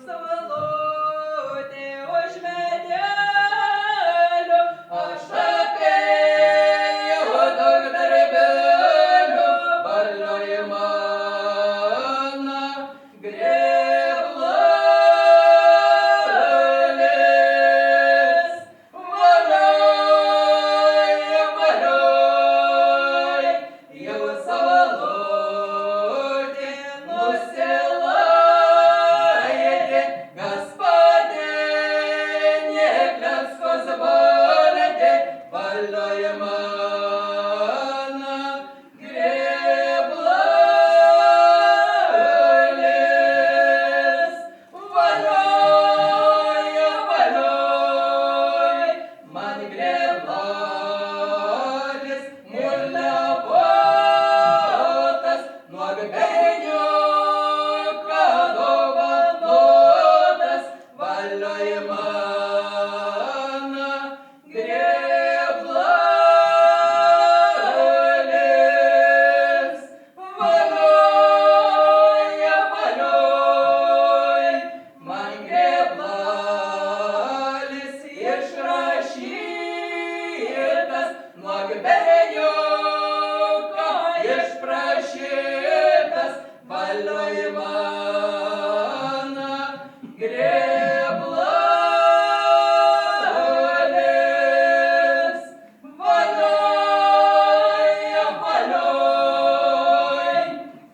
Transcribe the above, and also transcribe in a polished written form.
saulutė už medelių, aš apėjau daug darbelių, valioji mano grėblalis. Valioji, valioji, jau saulutė nusilaidė, Gaspadinė Kleckaus valdė, valioji mano grėblalis. Valioji, valioji, man grėblalis, muliavotas, nuo berniuko dovanotas, valioji mano grėblalis. Valioji, valioji, man grėblalis išrašytas, nuo berniuko išprašytas, valioji mano grėblalis.